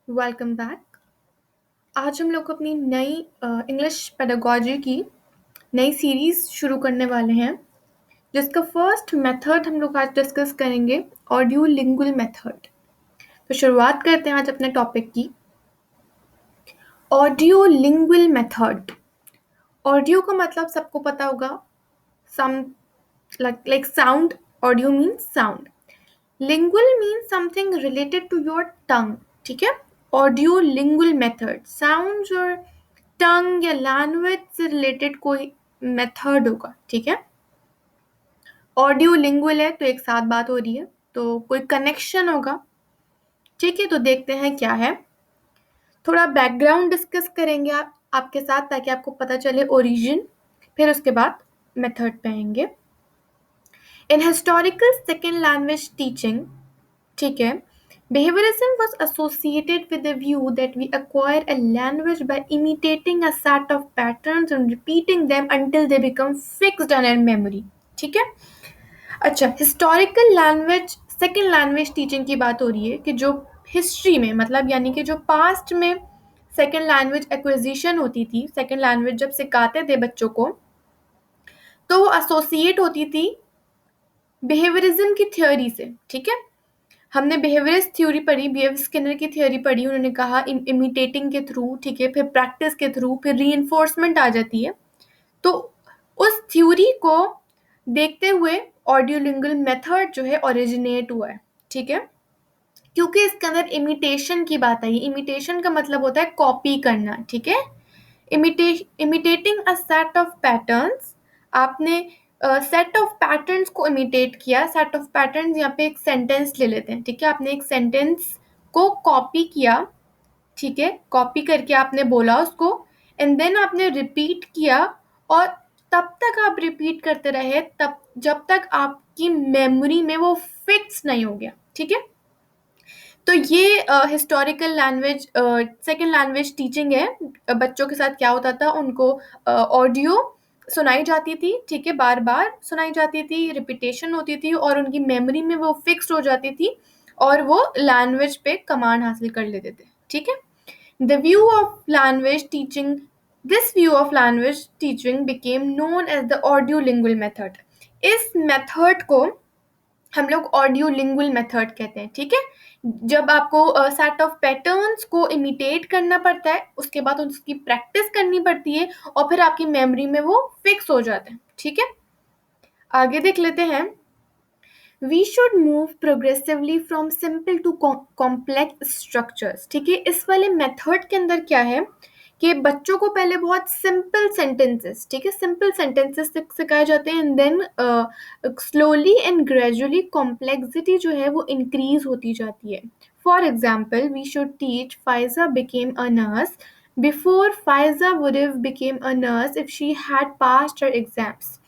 Welcome back. आज हम लोग अपनी नई इंग्लिश पेडागोजी की नई सीरीज़ शुरू करने वाले हैं, जिसका फर्स्ट मेथड हम लोग आज डिस्कस करेंगे, ऑडियो लिंगुअल मेथड। तो शुरुआत करते हैं आज अपने टॉपिक की। Audio lingual method. ऑडियो का मतलब सबको पता होगा, सम like sound. Audio means sound. Lingual means something related to your tongue. ठीक है, ऑडियो लिंगुअल मेथड साउंड्स और टंग या लैंग्वेज से रिलेटेड कोई मेथड होगा। ठीक है, ऑडियो लिंगुअल है तो एक साथ बात हो रही है, तो कोई कनेक्शन होगा। ठीक है, तो देखते हैं क्या है। थोड़ा बैकग्राउंड डिस्कस करेंगे आपके साथ, ताकि आपको पता चले ओरिजिन, फिर उसके बाद मेथड पे आएंगे। इन हिस्टोरिकल सेकेंड लैंग्वेज टीचिंग, ठीक है, behaviorism was associated with the view that we acquire a language by imitating a set of patterns and repeating them until they become fixed in our memory. ठीक है, अच्छा, historical language second language teaching की बात हो रही है कि जो हिस्ट्री में, मतलब यानी कि जो पास्ट में सेकेंड लैंग्वेज एक्विजिशन होती थी, सेकेंड लैंग्वेज जब सिखाते थे बच्चों को, तो वो एसोसिएट होती थी बिहेवियरिज्म की थ्योरी से। ठीक है, हमने बिहेवियरिस्ट थ्योरी पढ़ी, बीएफ स्किनर की थ्योरी पढ़ी। उन्होंने कहा इमिटेटिंग के थ्रू, ठीक है, फिर प्रैक्टिस के थ्रू, फिर रीइंफोर्समेंट आ जाती है। तो उस थ्योरी को देखते हुए ऑडियो लिंगुअल मेथड जो है ओरिजिनेट हुआ है। ठीक है, क्योंकि इसके अंदर इमिटेशन की बात आई। इमिटेशन का मतलब होता है कॉपी करना। ठीक है, imitating a set of patterns, आपने सेट ऑफ पैटर्न्स को इमिटेट किया। सेट ऑफ पैटर्न्स, यहाँ पे एक सेंटेंस ले लेते हैं। ठीक है, आपने एक सेंटेंस को कॉपी किया। ठीक है, कॉपी करके आपने बोला उसको, एंड देन आपने रिपीट किया, और तब तक आप रिपीट करते रहे तब जब तक आपकी मेमोरी में वो फिक्स नहीं हो गया। ठीक है, तो ये historical language second language teaching है। बच्चों के साथ क्या होता था, उनको ऑडियो सुनाई जाती थी। ठीक है, बार बार सुनाई जाती थी, रिपीटेशन होती थी, और उनकी मेमोरी में वो फिक्स्ड हो जाती थी, और वो लैंग्वेज पे कमांड हासिल कर लेते थे। ठीक है, the view of language teaching this view of language teaching became known as the audio lingual method. इस मेथड को हम लोग ऑडियो लिंगुअल मेथड कहते हैं। ठीक है, जब आपको सेट ऑफ पैटर्न्स को इमिटेट करना पड़ता है, उसके बाद उसकी प्रैक्टिस करनी पड़ती है, और फिर आपकी मेमोरी में वो फिक्स हो जाते हैं। ठीक है, आगे देख लेते हैं। We should move progressively from simple to complex structures. ठीक है, इस वाले मेथड के अंदर क्या है कि बच्चों को पहले बहुत सिंपल सेंटेंसेस, ठीक है, सिंपल सेंटेंसेस सिखाए जाते हैं, and then slowly and gradually complexity जो है वो इंक्रीज होती जाती है। For example, we should teach Faiza became a nurse before Faiza would have became a nurse if she had passed her exams.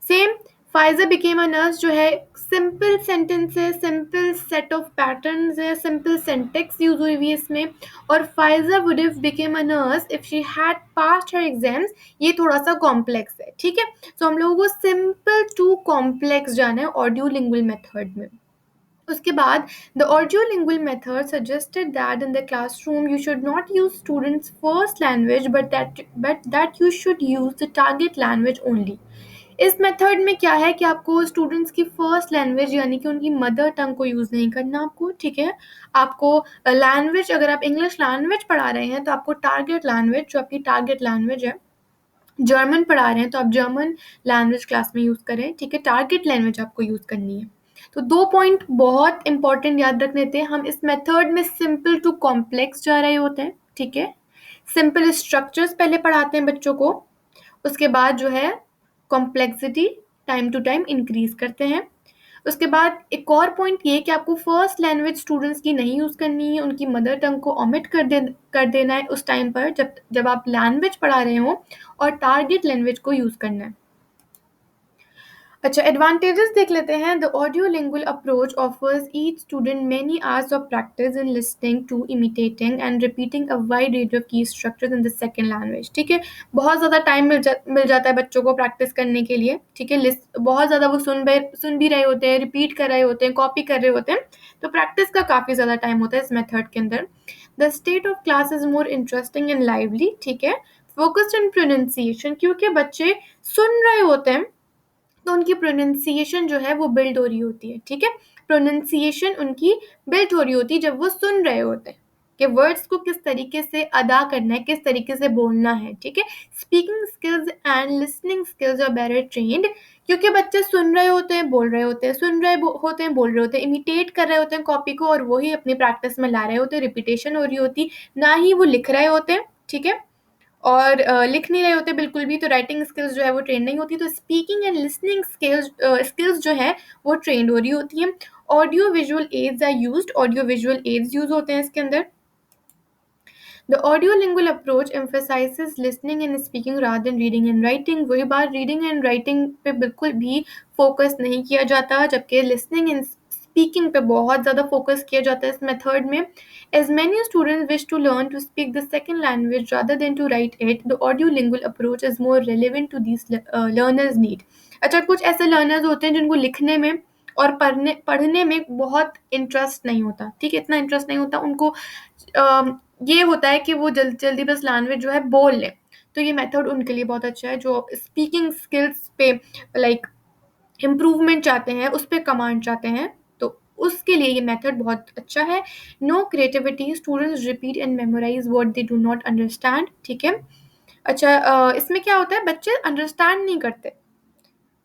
Same, Faiza became a nurse जो है simple sentence है, simple set of patterns है, simple syntax use हुई हुई है इसमें। और Faiza would have became a nurse if she had passed her exams, ये थोड़ा सा कॉम्प्लेक्स है। ठीक है, तो हम लोगों को सिंपल टू कॉम्प्लेक्स जाना है ऑडियो लिंगुअल मेथड में। उसके बाद the audio lingual method suggested that in the classroom you should not use students first language but that you should use the target language only. इस method में क्या है कि आपको स्टूडेंट्स की फर्स्ट लैंग्वेज यानी कि उनकी मदर टंग को यूज़ नहीं करना आपको। ठीक है, आपको लैंग्वेज, अगर आप इंग्लिश लैंग्वेज पढ़ा रहे हैं तो आपको टारगेट लैंग्वेज, जो आपकी टारगेट लैंग्वेज है, जर्मन पढ़ा रहे हैं तो आप जर्मन लैंग्वेज क्लास में यूज़ करें। ठीक है, टारगेट लैंग्वेज आपको यूज़ करनी है। तो 2 पॉइंट बहुत इंपॉर्टेंट याद रखने थे। हम इस मेथड में सिंपल टू कॉम्प्लेक्स जा रहे होते हैं। ठीक है, सिंपल स्ट्रक्चर्स पहले पढ़ाते हैं बच्चों को, उसके बाद जो है complexity time to time increase करते हैं। उसके बाद एक और पॉइंट ये कि आपको फर्स्ट लैंग्वेज स्टूडेंट्स की नहीं यूज़ करनी है, उनकी मदर टंग को ओमिट कर देना है उस टाइम पर जब आप लैंग्वेज पढ़ा रहे हो, और टारगेट लैंग्वेज को यूज़ करना है। अच्छा, एडवांटेजेस देख लेते हैं। The audio lingual approach offers each student many hours of practice in listening to, imitating and repeating a wide range of key structures in the second language. ठीक है, बहुत ज़्यादा टाइम मिल जाता है बच्चों को प्रैक्टिस करने के लिए। ठीक है, बहुत ज़्यादा वो सुन भी रहे होते हैं, रिपीट कर रहे होते हैं, कॉपी कर रहे होते हैं, तो प्रैक्टिस का काफ़ी ज़्यादा टाइम होता है इस मेथड के अंदर। The state of class is more interesting and lively, ठीक है। फोकस्ड ऑन प्रोनाउंसिएशन, क्योंकि बच्चे सुन रहे होते हैं तो उनकी प्रोनाउंसिएशन जो है वो बिल्ड हो रही होती है, ठीक है। प्रोनाउंसिएशन उनकी बिल्ड हो रही होती है जब वो सुन रहे होते हैं कि वर्ड्स को किस तरीके से अदा करना है, किस तरीके से बोलना है, ठीक है। Speaking skills and listening skills are better trained, क्योंकि बच्चे सुन रहे होते हैं, बोल रहे होते हैं, सुन रहे होते हैं, बोल रहे होते हैं, इमिटेट कर रहे होते हैं कॉपी को और वही अपनी प्रैक्टिस में ला रहे होते हैं, रिपीटेशन हो रही होती, ना ही वो लिख रहे होते हैं, ठीक है। और लिख नहीं रहे होते बिल्कुल भी, तो राइटिंग स्किल्स जो है वो ट्रेन नहीं होती, तो स्पीकिंग एंड लिसनिंग स्किल्स जो है वो ट्रेंड हो रही होती हैं। Audio visual aids are used, audio visual aids use होते हैं इसके अंदर। The audiolingual approach emphasizes listening and speaking rather than reading and writing। वही बात, रीडिंग एंड राइटिंग पे बिल्कुल भी फोकस नहीं किया जाता, जबकि लिसनिंग एंड स्पीकिंग पे बहुत ज़्यादा फोकस किया जाता है इस मेथड में। As many students wish to learn to speak the second language rather than to write it, the audiolingual approach is more relevant to these learners' need। अच्छा, कुछ ऐसे लर्नर्स होते हैं जिनको लिखने में और पढ़ने में बहुत इंटरेस्ट नहीं होता, ठीक है, इतना इंटरेस्ट नहीं होता उनको। ये होता है कि वो जल्दी जल्दी बस लैंग्वेज जो है बोल लें, तो ये मेथड उनके लिए बहुत अच्छा है जो स्पीकिंग स्किल्स पे लाइक इम्प्रूवमेंट चाहते हैं, उस पर कमांड चाहते हैं, तो उसके लिए ये मेथड बहुत अच्छा है। No creativity, students repeat and memorise what they do not understand, ठीक है। अच्छा, इसमें क्या होता है, बच्चे अंडरस्टैंड नहीं करते,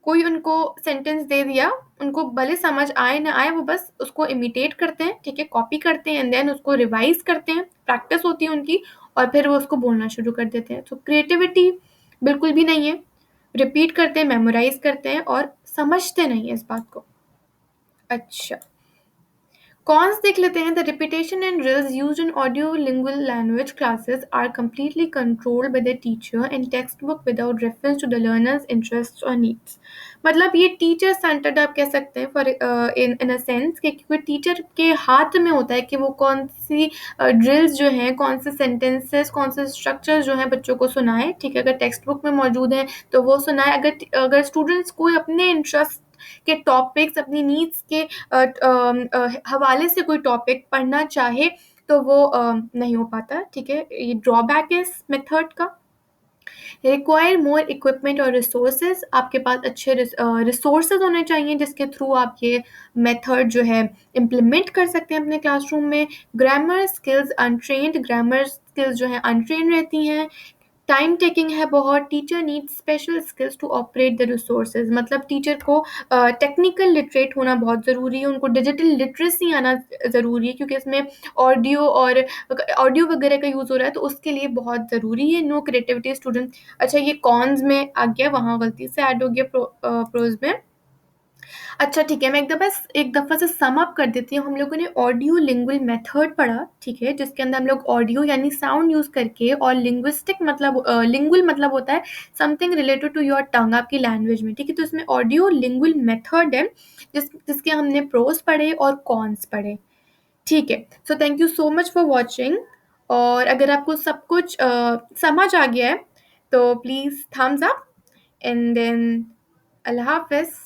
कोई उनको सेंटेंस दे दिया, उनको भले समझ आए ना आए, वो बस उसको इमिटेट करते हैं, ठीक है, कॉपी करते हैं एंड देन उसको रिवाइज करते हैं, प्रैक्टिस होती है उनकी, और फिर वो उसको बोलना शुरू कर देते हैं। तो क्रिएटिविटी बिल्कुल भी नहीं है, रिपीट करते हैं, मेमोराइज करते हैं और समझते नहीं है इस बात को। अच्छा, कॉन्स देख लेते हैं। The repetition and drills used in audio lingual language classes are completely controlled by the teacher and text book without reference to the learners interest और नीड्स। मतलब ये टीचर सेंटर्ड आप कह सकते हैं फॉर इन अ सेंस कि क्योंकि teacher के हाथ में होता है कि वो कौन सी ड्रिल्स जो हैं, कौन से सेंटेंसेस, कौन से स्ट्रक्चर जो हैं बच्चों को सुनाए, ठीक है। अगर टेक्स्ट बुक में मौजूद हैं तो वो सुनाए, अगर स्टूडेंट्स को अपने इंटरेस्ट के टॉपिक्स, अपनी नीड्स के हवाले से कोई टॉपिक पढ़ना चाहे तो वो नहीं हो पाता, ठीक है। ये ड्रॉबैक है इस मेथड का। रिक्वायर मोर इक्विपमेंट और रिसोर्सेज, आपके पास अच्छे रिसोर्सेज होने चाहिए जिसके थ्रू आप ये मेथड जो है इम्प्लीमेंट कर सकते हैं अपने क्लासरूम में। Grammar skills untrained, grammar skills जो है अनट्रेन रहती हैं। टाइम टेकिंग है बहुत, teacher need special skills to operate the resources, मतलब टीचर को टेक्निकल लिटरेट होना बहुत ज़रूरी है, उनको डिजिटल लिटरेसी आना ज़रूरी है, क्योंकि इसमें ऑडियो और ऑडियो वगैरह का यूज़ हो रहा है, तो उसके लिए बहुत ज़रूरी है। नो क्रिएटिविटी स्टूडेंट, अच्छा ये कॉन्स में आ गया, वहाँ गलती से ऐड हो गया प्रोज में। अच्छा ठीक है, मैं एक दफ़ा से सम अप कर देती हूँ। हम लोगों ने ऑडियो लिंगुअल मेथड पढ़ा, ठीक है, जिसके अंदर हम लोग ऑडियो यानी साउंड यूज़ करके, और लिंग्विस्टिक मतलब लिंगुअल मतलब होता है something related to your tongue, आपकी लैंग्वेज में, ठीक है। तो इसमें ऑडियो लिंगुअल मेथड है जिसके हमने प्रोस पढ़े और कॉन्स पढ़े, ठीक है। So thank you so much for watching, और अगर आपको सब कुछ समझ आ गया है तो please thumbs up and then Allah हाफ़िज़।